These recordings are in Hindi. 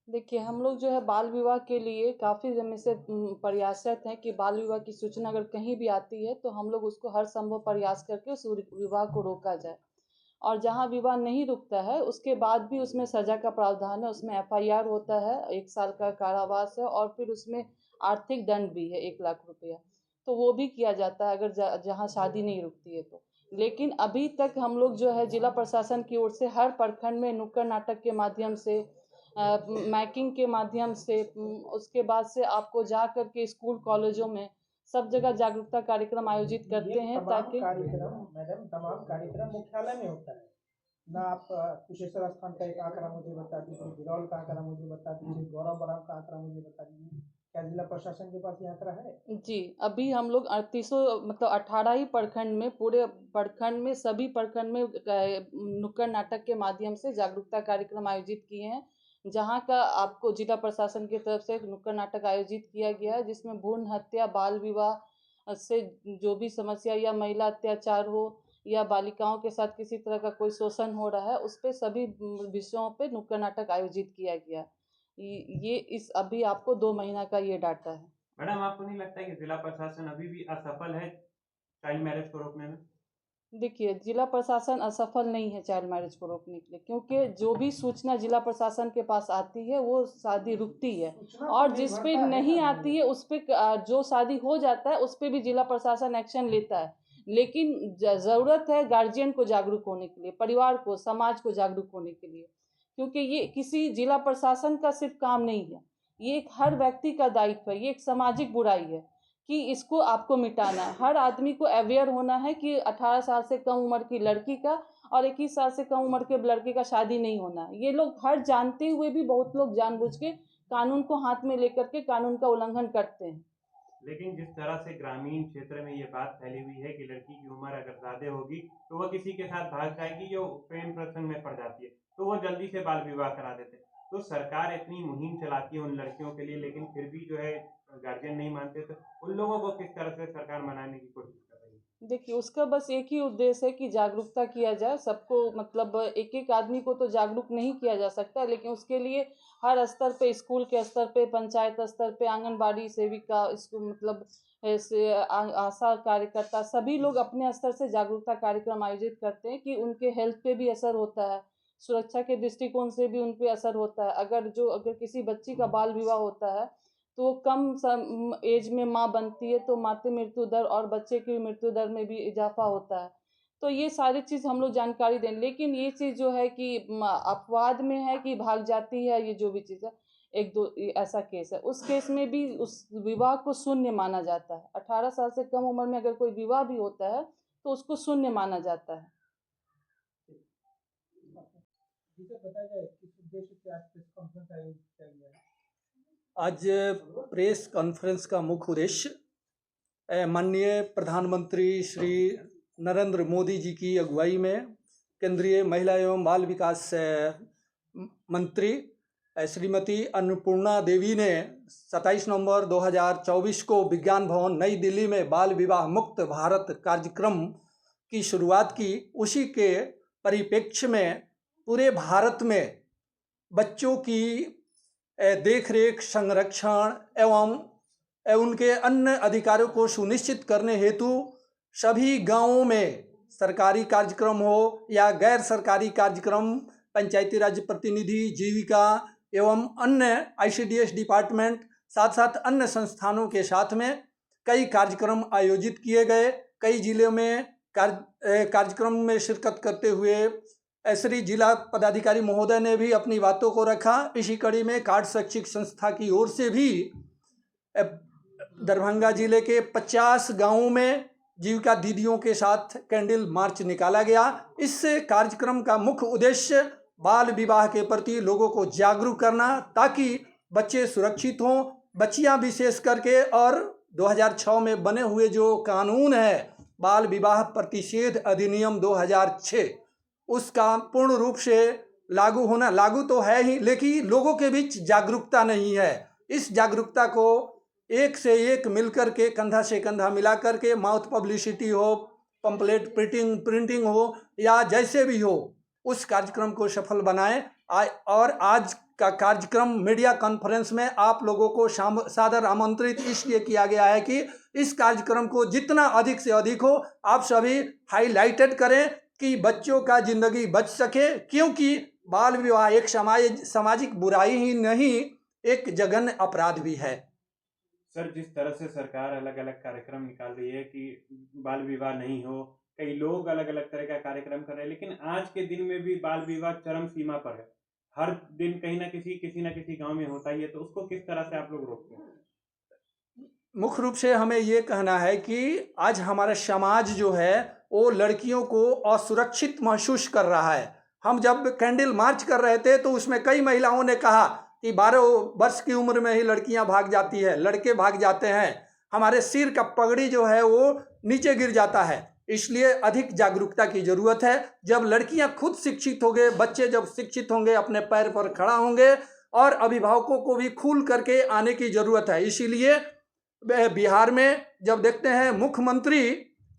देखिए, हम लोग जो है बाल विवाह के लिए काफ़ी समय से प्रयासरत हैं कि बाल विवाह की सूचना अगर कहीं भी आती है तो हम लोग उसको हर संभव प्रयास करके उस विवाह को रोका जाए। और जहाँ विवाह नहीं रुकता है उसके बाद भी उसमें सज़ा का प्रावधान है, उसमें एफआईआर होता है, 1 साल का कारावास है और फिर उसमें आर्थिक दंड भी है 1 लाख रुपया। तो वो भी किया जाता है अगर जहाँ शादी नहीं रुकती है तो। लेकिन अभी तक हम लोग जो है जिला प्रशासन की ओर से हर प्रखंड में नुक्कड़ नाटक के माध्यम से, माइकिंग के माध्यम से, उसके बाद से आपको जा कर के स्कूल कॉलेजों में सब जगह जागरूकता कार्यक्रम आयोजित करते हैं ताकि मैडम तमाम कार्यक्रम मुख्यालय में होता है ना। आप कुशेश्वर स्थान का एक आंकड़ा मुझे बता दीजिए, बिरौल का आंकड़ा मुझे बता दीजिए, गौरव बराम का आंकड़ा मुझे बता दीजिए। क्या जिला प्रशासन के पास ये आंकड़ा है? जी, अभी हम लोग 3800 मतलब 18 ही प्रखंड में, पूरे प्रखंड में, सभी प्रखंड में नुक्कड़ नाटक के माध्यम से जागरूकता कार्यक्रम आयोजित किए हैं। जहाँ का आपको जिला प्रशासन की तरफ से एक नुक्कड़ नाटक आयोजित किया गया है जिसमें भ्रूण हत्या, बाल विवाह से जो भी समस्या या महिला अत्याचार हो या बालिकाओं के साथ किसी तरह का कोई शोषण हो रहा है, उस पे सभी विषयों पे नुक्कड़ नाटक आयोजित किया गया। ये इस अभी आपको 2 महीना का ये डाटा है। मैडम, आपको नहीं लगता है कि जिला प्रशासन अभी भी असफल है चाइल्ड मैरिज को रोकने में? देखिए, जिला प्रशासन असफल नहीं है चाइल्ड मैरिज को रोकने के लिए, क्योंकि जो भी सूचना जिला प्रशासन के पास आती है वो शादी रुकती है, और जिस पे नहीं आती है उस पे जो शादी हो जाता है उस पे भी जिला प्रशासन एक्शन लेता है। लेकिन ज़रूरत है गार्जियन को जागरूक होने के लिए, परिवार को, समाज को जागरूक होने के लिए, क्योंकि ये किसी जिला प्रशासन का सिर्फ काम नहीं है, ये एक हर व्यक्ति का दायित्व है, ये एक सामाजिक बुराई है कि इसको आपको मिटाना है। हर आदमी को अवेयर होना है कि 18 साल से कम उम्र की लड़की का और 21 साल से कम उम्र के लड़के का शादी नहीं होना है। ये लोग हर जानते हुए भी बहुत लोग जानबूझ के कानून को हाथ में लेकर के कानून का उल्लंघन करते हैं। लेकिन जिस तरह से ग्रामीण क्षेत्र में ये बात फैली हुई है कि लड़की की उम्र अगर ज़्यादा होगी तो वह किसी के साथ भाग जाएगी जो प्रेम प्रसंग में पड़ जाती है, तो वो जल्दी से बाल विवाह करा देते हैं। तो सरकार इतनी मुहिम चलाती है उन लड़कियों के लिए, लेकिन फिर भी जो है गार्जियन नहीं मानते, तो उन लोगों को किस तरह से सरकार मनाने की कोशिश कर रही है? देखिए, उसका बस एक ही उद्देश्य है कि जागरूकता किया जाए सबको, मतलब एक एक आदमी को तो जागरूक नहीं किया जा सकता, लेकिन उसके लिए हर स्तर पे, स्कूल के स्तर पे, पंचायत स्तर पे, आंगनबाड़ी सेविका, इसको मतलब ऐसे आशा कार्यकर्ता, सभी लोग अपने स्तर से जागरूकता कार्यक्रम आयोजित करते हैं कि उनके हेल्थ पे भी असर होता है, सुरक्षा के दृष्टिकोण से भी उन पे असर होता है। अगर किसी बच्ची का बाल विवाह होता है तो कम एज में माँ बनती है तो मातृ मृत्यु दर और बच्चे की मृत्यु दर में भी इजाफा होता है। तो ये सारी चीज़ हम लोग जानकारी दें, लेकिन ये चीज़ जो है कि अपवाद में है कि भाग जाती है, ये जो भी चीज़ है, एक दो ऐसा केस है, उस केस में भी उस विवाह को शून्य माना जाता है। 18 साल से कम उम्र में अगर कोई विवाह भी होता है तो उसको शून्य माना जाता है। बताया जाए किस उद्देश्य से आज प्रेस कॉन्फ्रेंस आयोजित किया गया है? आज प्रेस कॉन्फ्रेंस का मुख्य उद्देश्य माननीय प्रधानमंत्री श्री नरेंद्र मोदी जी की अगुवाई में केंद्रीय महिला एवं बाल विकास मंत्री श्रीमती अन्नपूर्णा देवी ने 27 नवंबर 2024 को विज्ञान भवन नई दिल्ली में बाल विवाह मुक्त भारत कार्यक्रम की शुरुआत की। उसी के परिप्रेक्ष्य में पूरे भारत में बच्चों की देखरेख, संरक्षण एवं उनके अन्य अधिकारों को सुनिश्चित करने हेतु सभी गांवों में सरकारी कार्यक्रम हो या गैर सरकारी कार्यक्रम, पंचायती राज प्रतिनिधि, जीविका एवं अन्य ICDS डिपार्टमेंट, साथ साथ अन्य संस्थानों के साथ में कई कार्यक्रम आयोजित किए गए। कई जिलों में कार्यक्रम में शिरकत करते हुए श्री जिला पदाधिकारी महोदय ने भी अपनी बातों को रखा। इसी कड़ी में कार्ड शैक्षिक संस्था की ओर से भी दरभंगा जिले के 50 गांवों में जीविका दीदियों के साथ कैंडल मार्च निकाला गया। इस कार्यक्रम का मुख्य उद्देश्य बाल विवाह के प्रति लोगों को जागरूक करना, ताकि बच्चे सुरक्षित हों, बच्चियां विशेष करके, और 2006 में बने हुए जो कानून है बाल विवाह प्रतिषेध अधिनियम 2006, उसका पूर्ण रूप से लागू तो है ही, लेकिन लोगों के बीच जागरूकता नहीं है। इस जागरूकता को एक से एक मिलकर के, कंधा से कंधा मिला करके, माउथ पब्लिसिटी हो, पंपलेट प्रिंटिंग हो या जैसे भी हो, उस कार्यक्रम को सफल बनाएं। और आज का कार्यक्रम मीडिया कॉन्फ्रेंस में आप लोगों को सादर आमंत्रित इसलिए किया गया है कि इस कार्यक्रम को जितना अधिक से अधिक हो आप सभी हाईलाइटेड करें कि बच्चों का जिंदगी बच सके, क्योंकि बाल विवाह एक सामाजिक बुराई ही नहीं, एक जघन्य अपराध भी है। सर, जिस तरह से सरकार अलग अलग कार्यक्रम निकाल रही है कि बाल विवाह नहीं हो, कई लोग अलग अलग तरह का कार्यक्रम कर रहे हैं, लेकिन आज के दिन में भी बाल विवाह चरम सीमा पर है। हर दिन कहीं ना किसी गांव में होता ही है, तो उसको किस तरह से आप लोग रोकते हैं? मुख्य रूप से हमें ये कहना है कि आज हमारा समाज जो है वो लड़कियों को असुरक्षित महसूस कर रहा है। हम जब कैंडल मार्च कर रहे थे तो उसमें कई महिलाओं ने कहा कि 12 वर्ष की उम्र में ही लड़कियां भाग जाती है, लड़के भाग जाते हैं, हमारे सिर का पगड़ी जो है वो नीचे गिर जाता है। इसलिए अधिक जागरूकता की जरूरत है। जब लड़कियां खुद शिक्षित होंगे, बच्चे जब शिक्षित होंगे, अपने पैर पर खड़ा होंगे, और अभिभावकों को भी खुल करके आने की जरूरत है। इसीलिए बिहार में जब देखते हैं मुख्यमंत्री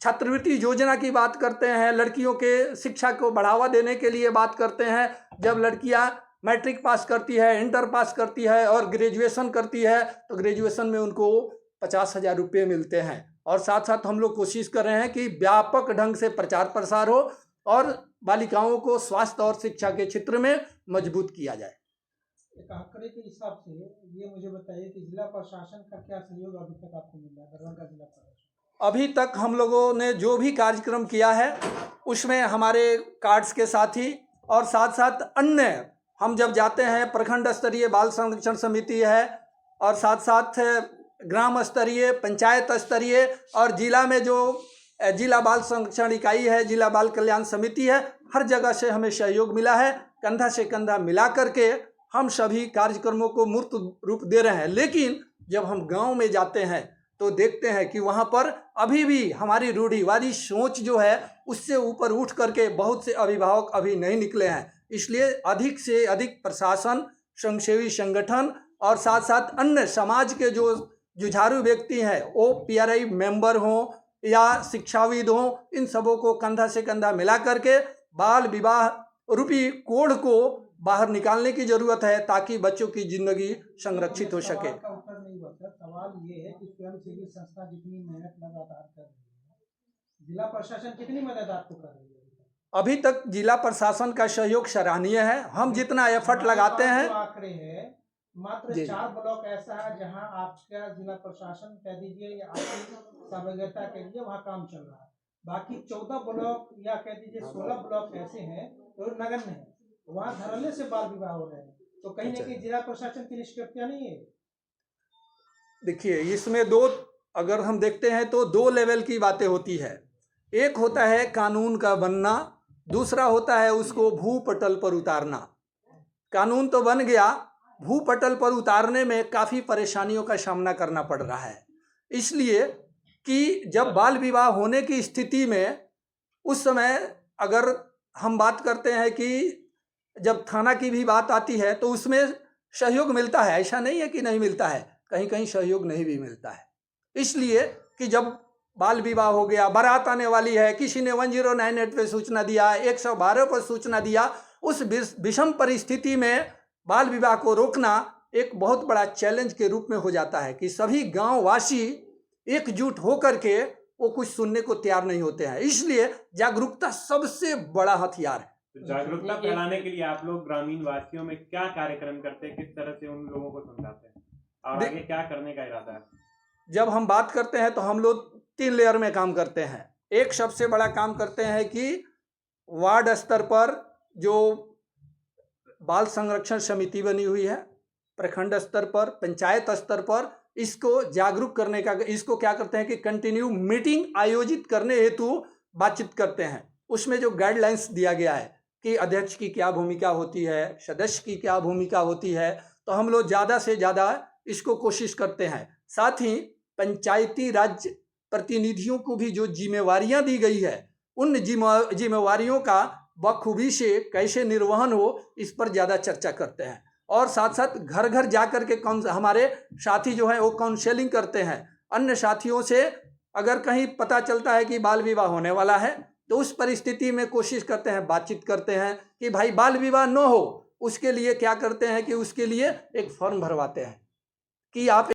छात्रवृत्ति योजना की बात करते हैं, लड़कियों के शिक्षा को बढ़ावा देने के लिए बात करते हैं। जब लड़कियां मैट्रिक पास करती है, इंटर पास करती है और ग्रेजुएशन करती है तो ग्रेजुएशन में उनको 50,000 रुपये मिलते हैं। और साथ साथ हम लोग कोशिश कर रहे हैं कि व्यापक ढंग से प्रचार प्रसार हो और बालिकाओं को स्वास्थ्य और शिक्षा के क्षेत्र में मजबूत किया जाए। एक आंकड़े के हिसाब से ये मुझे बताइए कि जिला प्रशासन का क्या सहयोग अभी तक आपको मिला है, दरभंगा जिला प्रशासन? अभी तक हम लोगों ने जो भी कार्यक्रम किया है उसमें हमारे कार्ड्स के साथ ही और साथ साथ अन्य, हम जब जाते हैं प्रखंड स्तरीय बाल संरक्षण समिति है और साथ साथ ग्राम स्तरीय, पंचायत स्तरीय और जिला में जो जिला बाल संरक्षण इकाई है, जिला बाल कल्याण समिति है, हर जगह से हमें सहयोग मिला है। कंधा से कंधा मिला करके हम सभी कार्यक्रमों को मूर्त रूप दे रहे हैं। लेकिन जब हम गांव में जाते हैं तो देखते हैं कि वहां पर अभी भी हमारी रूढ़िवादी सोच जो है उससे ऊपर उठ करके बहुत से अभिभावक अभी नहीं निकले हैं। इसलिए अधिक से अधिक प्रशासन, स्वयंसेवी संगठन और साथ साथ अन्य समाज के जो जुझारू व्यक्ति हैं, वो PRI मेंबर हों या शिक्षाविद हों, इन सबों को कंधा से कंधा मिला करके बाल विवाह रूपी कोड को बाहर निकालने की जरूरत है ताकि बच्चों की जिंदगी संरक्षित हो सके। सवाल का उत्तर नहीं हुआ सर। सवाल ये है कि स्वयंसेवी संस्था जितनी मेहनत लगातार कर रही है, जिला प्रशासन कितनी मदद आपको कर रही है? अभी तक जिला प्रशासन का सहयोग सराहनीय है। हम जितना एफर्ट लगाते हैं, आंकड़े हैं मात्र 4 ब्लॉक ऐसा है जहां आपका जिला प्रशासन कह दीजिए या आपकी सहभागिता के लिए वहां काम चल रहा है। बाकी 14 ब्लॉक या कह दीजिए 16 ब्लॉक ऐसे हैं तो नगण्य है, वहां धड़ल्ले से बाल विवाह हो रहे हैं। तो कहीं ना कहीं जिला प्रशासन की निष्क्रियता नहीं है। देखिए इसमें दो, अगर हम देखते हैं तो 2 लेवल की बातें होती है। एक होता है कानून का बनना, दूसरा होता है उसको भूपटल पर उतारना। कानून तो बन गया, भूपटल पर उतारने में काफ़ी परेशानियों का सामना करना पड़ रहा है। इसलिए कि जब बाल विवाह होने की स्थिति में उस समय अगर हम बात करते हैं कि जब थाना की भी बात आती है तो उसमें सहयोग मिलता है, ऐसा नहीं है कि नहीं मिलता है, कहीं कहीं सहयोग नहीं भी मिलता है। इसलिए कि जब बाल विवाह हो गया, बारात आने वाली है, किसी ने 1098 पे सूचना दिया, 112 पर सूचना दिया, उस विषम परिस्थिति में बाल विवाह को रोकना एक बहुत बड़ा चैलेंज के रूप में हो जाता है कि सभी गांव वासी एकजुट होकर के वो कुछ सुनने को तैयार नहीं होते हैं। इसलिए जागरूकता सबसे बड़ा हथियार है। तो जागरूकता फैलाने के लिए आप लोग ग्रामीण वासियों में क्या कार्यक्रम करते हैं, किस तरह से उन लोगों को समझाते हैं और आगे क्या करने का इरादा है? जब हम बात करते हैं तो हम लोग 3 लेयर में काम करते हैं। एक सबसे बड़ा काम करते हैं कि वार्ड स्तर पर जो बाल संरक्षण समिति बनी हुई है, प्रखंड स्तर पर, पंचायत स्तर पर इसको जागरूक करने का, इसको क्या करते हैं कि कंटिन्यू मीटिंग आयोजित करने हेतु बातचीत करते हैं। उसमें जो गाइडलाइंस दिया गया है कि अध्यक्ष की क्या भूमिका होती है, सदस्य की क्या भूमिका होती है, तो हम लोग ज़्यादा से ज़्यादा इसको कोशिश करते हैं। साथ ही पंचायती राज प्रतिनिधियों को भी जो जिम्मेवारियां दी गई है, उन जिम्मेवारियों का बखूबी से कैसे निर्वहन हो, इस पर ज़्यादा चर्चा करते हैं। और साथ साथ घर घर जा कर के हमारे साथी जो हैं वो काउंसलिंग करते हैं। अन्य साथियों से अगर कहीं पता चलता है कि बाल विवाह होने वाला है तो उस परिस्थिति में कोशिश करते हैं, बातचीत करते हैं कि भाई बाल विवाह न हो। उसके लिए क्या करते हैं कि उसके लिए एक फॉर्म भरवाते हैं कि आप